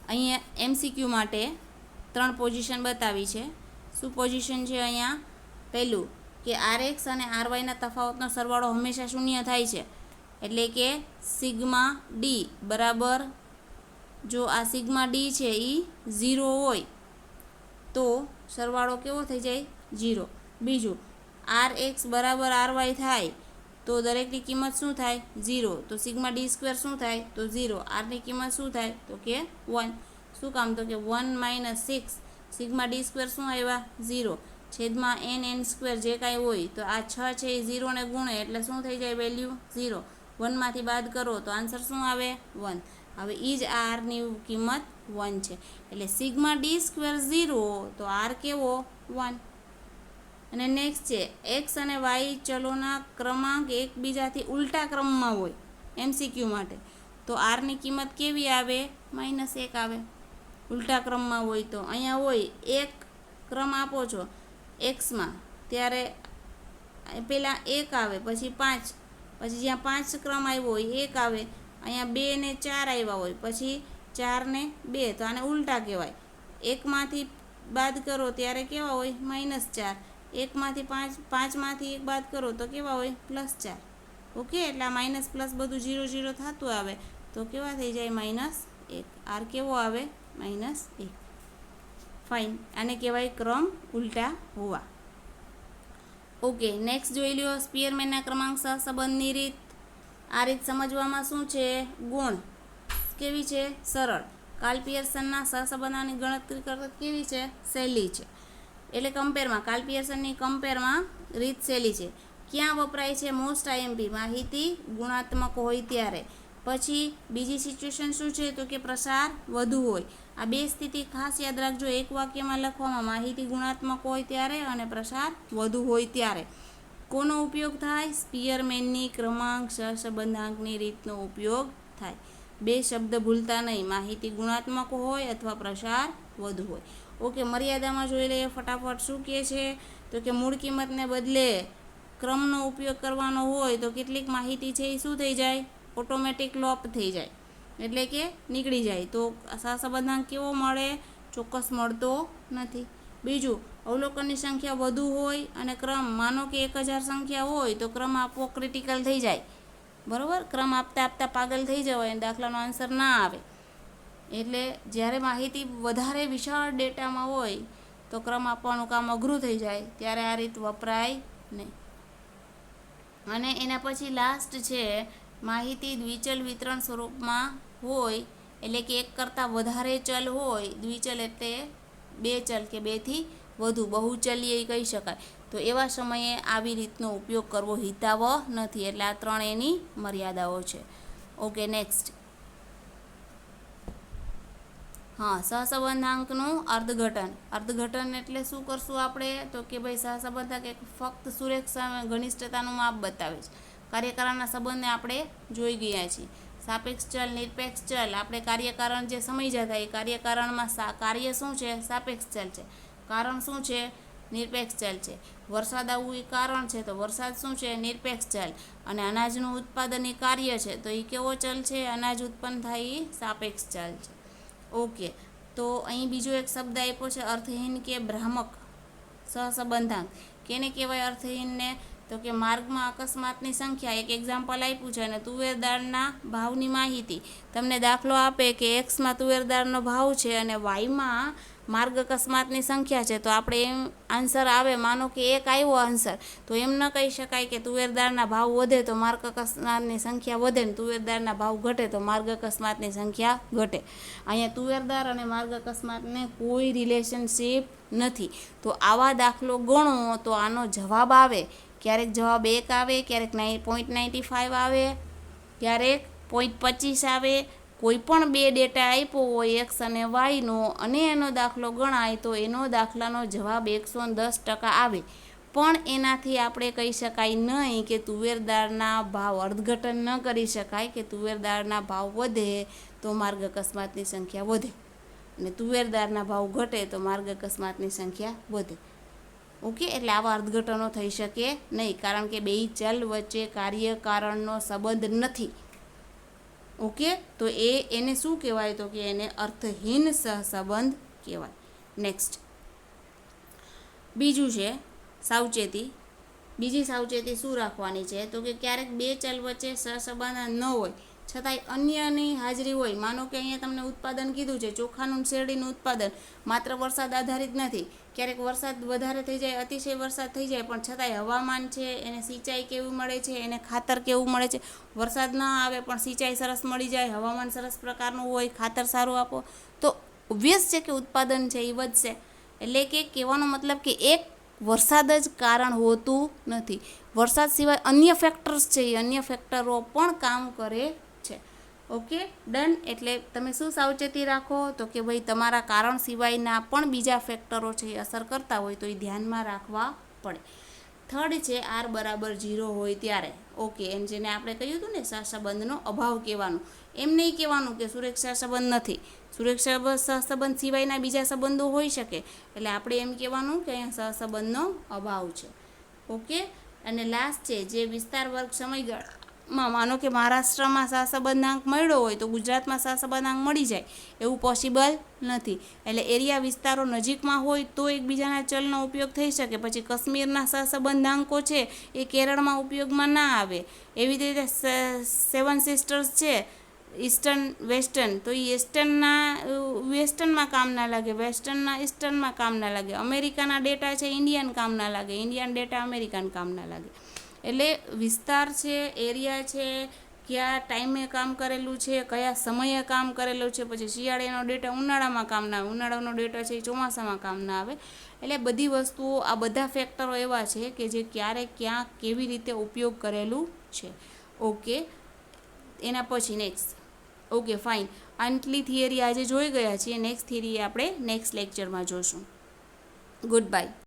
અહીંયા એમસીક્યુ માટે 3 પોઝિશન બતાવી છે. શું પોઝિશન છે અહીંયા? પહેલું કે આરએક્સ અને આરવાયના તફાવતનો સરવાળો હંમેશા શૂન્ય થાય છે. એટલે કે સિગ્મા ડી બરાબર, જો આ સિગ્મા ડી છે એ 0 હોય તો સરવાળો કેવો થઈ જાય? 0. બીજું, આર એક્સ બરાબર આર વાય થાય તો દરેકની કિંમત શું થાય? 0. તો સિગ્મા ડી સ્ક્વેર શું થાય? તો 0. આરની કિંમત શું થાય? તો કે 1. શું કામ? તો કે 1 - 6 સિગ્મા ડી સ્ક્વેર શું આવ્યા? 0 છેદમાં n સ્ક્વેર જે કાંઈ હોય તો આ 6 છે એ 0 ને ગુણે એટલે શું થઈ જાય? વેલ્યુ 0. 1માંથી બાદ કરો તો આન્સર શું આવે? 1. હવે એ જ આરની કિંમત 1 છે. એટલે સિગ્મા ડી સ્ક્વેર 0 તો આર કેવો? 1. અને નેક્સ્ટ છે એક્સ અને વાય ચલોના ક્રમાંક એકબીજાથી ઉલટા ક્રમમાં હોય એમસીક્યુ માટે, તો આરની કિંમત કેવી આવે? -1 આવે. ઉલટા ક્રમમાં હોય તો અહીંયા હોય એક ક્રમ આપો છો એક્સમાં, ત્યારે પહેલાં 1 આવે, પછી 5, પછી જ્યાં 5 ક્રમ આવ્યો હોય 1 આવે, અહીંયા 2 ને 4 આવ્યા હોય, પછી 4 ને 2, તો આને ઉલટા કહેવાય. 1માંથી બાદ કરો ત્યારે કેવા હોય? -4. 1માંથી 5માંથી 1 બાદ કરો તો કેવા હોય? +4. ઓકે, એટલે આ માઇનસ પ્લસ બધું 0 0 થતું આવે તો કેવા થઈ જાય? -1. આર કેવો આવે? -1. ફાઇન, આને કહેવાય ક્રમ ઉલટા હોવા. ઓકે, નેક્સ્ટ જોઈ લ્યો સ્પીયરમેનના ક્રમાંક સહસંબંધની રીત. આ રીત સમજવામાં શું છે? ગુણ. કેવી છે? સરળ. કાર્લ પિયર્સનના સહસંબંધની ગણતરી કરતા કેવી છે? સહેલી છે. એટલે કમ્પેરમાં કાર્લ પિયર્સનની કમ્પેરમાં રીત સહેલી છે. ક્યાં વપરાય છે? મોસ્ટ આઈએમપી માહિતી ગુણાત્મક હોય ત્યારે. પછી બીજી સિચ્યુએશન શું છે? તો કે પ્રસાર વધુ હોય. આ બે સ્થિતિ ખાસ યાદ રાખજો. એક વાક્યમાં લખવામાં માહિતી ગુણાત્મક હોય ત્યારે અને પ્રસાર વધુ હોય ત્યારે કોનો ઉપયોગ થાય? સ્પીયરમેનની ક્રમાંક સહસંબંધાંકની રીતનો ઉપયોગ થાય. બે શબ્દ ભૂલતા નહીં, માહિતી ગુણાત્મક હોય અથવા પ્રસાર વધુ હોય. ઓકે, મર્યાદામાં જોઈ લઈએ ફટાફટ. શું કહે છે? તો કે મૂળ કિંમતને બદલે ક્રમનો ઉપયોગ કરવાનો હોય તો કેટલીક માહિતી છે એ શું થઈ જાય? ઓટોમેટિક લોપ થઈ જાય, એટલે કે નીકળી જાય. તો સહસંબંધાંક કેવો મળે? ચોક્કસ મળતો નથી. બીજું, અવલોકનની સંખ્યા વધુ હોય અને ક્રમ, માનો કે 1000 સંખ્યા હોય તો ક્રમ આપવો ક્રિટિકલ થઈ જાય. બરાબર? ક્રમ આપતા આપતા પાગલ થઈ જવાય અને દાખલાનો આન્સર ના આવે. એટલે જ્યારે માહિતી વધારે વિશાળ ડેટામાં હોય તો ક્રમ આપવાનું કામ અઘરું થઈ જાય, ત્યારે આ રીત વપરાય નહીં. અને એના પછી લાસ્ટ છે, માહિતી દ્વિચલ વિતરણ સ્વરૂપમાં હોય, એટલે કે એક કરતાં વધારે ચલ હોય. દ્વિચલ એટલે બે ચલ કે બેથી વધુ, બહુચલીય કહી શકાય. તો એવા સમયે આવી રીતનો ઉપયોગ કરવો હિતાવહ નથી. એટલે આ 3 એની મર્યાદાઓ છે. Okay, next. હા, સહસંબંધાંકનું અર્થઘટન. અર્થઘટન એટલે શું કરશું આપણે? તો કે ભાઈ સહસંબંધાંક એક ફક્ત સુરેખ ઘનિષ્ઠતાનું માપ બતાવે છે. કાર્યકારણના સંબંધને આપણે જોઈ ગયા છીએ. સાપેક્ષ ચલ, નિરપેક્ષ ચલ, આપણે કાર્યકારણ જે સમજ્યા હતા એ કાર્યકારણમાં કાર્ય શું છે? સાપેક્ષ ચલ છે. કારણ શું છે? નિરપેક્ષ ચલ છે. વરસાદ આવવું એ કારણ છે, તો વરસાદ શું છે? નિરપેક્ષ ચલ. અને અનાજનું ઉત્પાદન એ કાર્ય છે, તો એ કેવો ચલ છે? અનાજ ઉત્પન્ન થાય એ સાપેક્ષ ચલ છે. ઓકે, તો અહીં બીજો એક શબ્દ આપ્યો છે, અર્થહીન કે ભ્રામક સહસંબંધાંક. કેને કહેવાય અર્થહીનને? તો કે માર્ગમાં અકસ્માતની સંખ્યા. એક એક્ઝામ્પલ આપ્યું છે અને તુવેર દાળના ભાવની માહિતી. તમને દાખલો આપે કે એક્સમાં તુવેર દાળનો ભાવ છે અને વાયમાં માર્ગ અકસ્માતની સંખ્યા છે, તો આપણે એમ આન્સર આવે, માનો કે એક આવ્યો આન્સર, તો એમ ન કહી શકાય કે તુવેર દાળના ભાવ વધે તો માર્ગ અકસ્માતની સંખ્યા વધે ને તુવેર દાળના ભાવ ઘટે તો માર્ગ અકસ્માતની સંખ્યા ઘટે. અહીંયા તુવેર દાળ અને માર્ગ અકસ્માતને કોઈ રિલેશનશીપ નથી. તો આવા દાખલો ગણો તો આનો જવાબ આવે. ક્યારેક જવાબ 1 આવે, ક્યારેક 0.95 આવે, ક્યારેક 0.25 આવે. કોઈ પણ બે ડેટા આપ્યો હોય એક્સ અને વાયનો અને એનો દાખલો ગણાય તો એનો દાખલાનો જવાબ 110% આવે. પણ એનાથી આપણે કહી શકાય નહીં કે તુવેર દાળના ભાવ, અર્થઘટન ન કરી શકાય કે તુવેર દાળના ભાવ વધે તો માર્ગ અકસ્માતની સંખ્યા વધે અને તુવેર દાળના ભાવ ઘટે તો માર્ગ અકસ્માતની સંખ્યા વધે. ઓકે, એટલે આવા અર્થઘટનો થઈ શકે નહીં, કારણ કે બે ચલ વચ્ચે કાર્યકારણનો સંબંધ નથી. ઓકે, તો એને શું કહેવાય? તો કે એને અર્થહીન સહસંબંધ કહેવાય. નેક્સ્ટ, બીજું છે સાવચેતી. બીજી સાવચેતી શું રાખવાની છે? તો કે ક્યારેક બે ચલ વચ્ચે સહસંબંધ ન હોય છતાંય અન્યની હાજરી હોય. માનો કે અહીંયા તમને ઉત્પાદન કીધું છે, ચોખાનું શેરડીનું ઉત્પાદન માત્ર વરસાદ આધારિત નથી. ક્યારેક વરસાદ વધારે થઈ જાય, અતિશય વરસાદ થઈ જાય, પણ છતાંય હવામાન છે, એને સિંચાઈ કેવું મળે છે, એને ખાતર કેવું મળે છે. વરસાદ ન આવે પણ સિંચાઈ સરસ મળી જાય, હવામાન સરસ પ્રકારનું હોય, ખાતર સારું આપો, તો ઓબ્વિયસ છે કે ઉત્પાદન છે એ વધશે. એટલે કે કહેવાનો મતલબ કે એક વરસાદ જ કારણ હોતું નથી. વરસાદ સિવાય અન્ય ફેક્ટર્સ છે, એ અન્ય ફેક્ટરો પણ કામ કરે છે. Okay, done. એટલે તમે શું સાવચેતી રાખો? તો કે ભાઈ તમારા કારણ સિવાયના પણ બીજા ફેક્ટરો છે એ અસર કરતા હોય તો એ ધ્યાનમાં રાખવા પડે. થર્ડ છે આર બરાબર 0 હોય ત્યારે. ઓકે, એમ જેને આપણે કહ્યું હતું ને સહસંબંધનો અભાવ કહેવાનું. એમ નહીં કહેવાનું કે સુરેખ સહસંબંધ નથી. સુરેખ સહસંબંધ સિવાયના બીજા સંબંધો હોઈ શકે. એટલે આપણે એમ કહેવાનું કે અહીંયા સહસંબંધનો અભાવ છે. ઓકે, અને લાસ્ટ છે જે વિસ્તાર વર્ગ સમયગાળામાં, માનો કે મહારાષ્ટ્રમાં સહસંબંધાંક મળ્યો હોય તો ગુજરાતમાં સહસંબંધાંક મળી જાય એવું પોસિબલ નથી. એટલે એરિયા વિસ્તારો નજીકમાં હોય તો એકબીજાના ચલનો ઉપયોગ થઈ શકે. પછી કાશ્મીરના સહસંબંધાંકો છે એ કેરળમાં ઉપયોગમાં ના આવે. એવી રીતે 7 સિસ્ટર્સ છે, ઈસ્ટર્ન વેસ્ટર્ન, તો એ ઈસ્ટર્નના વેસ્ટર્નમાં કામ ના લાગે, વેસ્ટર્નના ઈસ્ટર્નમાં કામ ના લાગે. અમેરિકાના ડેટા છે ઇન્ડિયન કામ ના લાગે, ઇન્ડિયન ડેટા અમેરિકન કામ ના લાગે. એટલે વિસ્તાર છે, એરિયા છે, કયા ટાઈમે કામ કરેલું છે, કયા સમયે કામ કરેલું છે, પછી શિયાળાનો ડેટા ઉનાળામાં કામ ના આવે, ઉનાળાનો ડેટા છે એ ચોમાસામાં કામ ના આવે. એટલે બધી વસ્તુઓ, આ બધા ફેક્ટરો એવા છે કે જે ક્યારે ક્યાં કેવી રીતે ઉપયોગ કરેલું છે. ઓકે, એના પછી નેક્સ્ટ ઓકે ફાઇન. આટલી થિયરી આજે જોઈ ગયા છીએ. નેક્સ્ટ થિયરી આપણે નેક્સ્ટ લેક્ચરમાં જોઈશું. Good bye.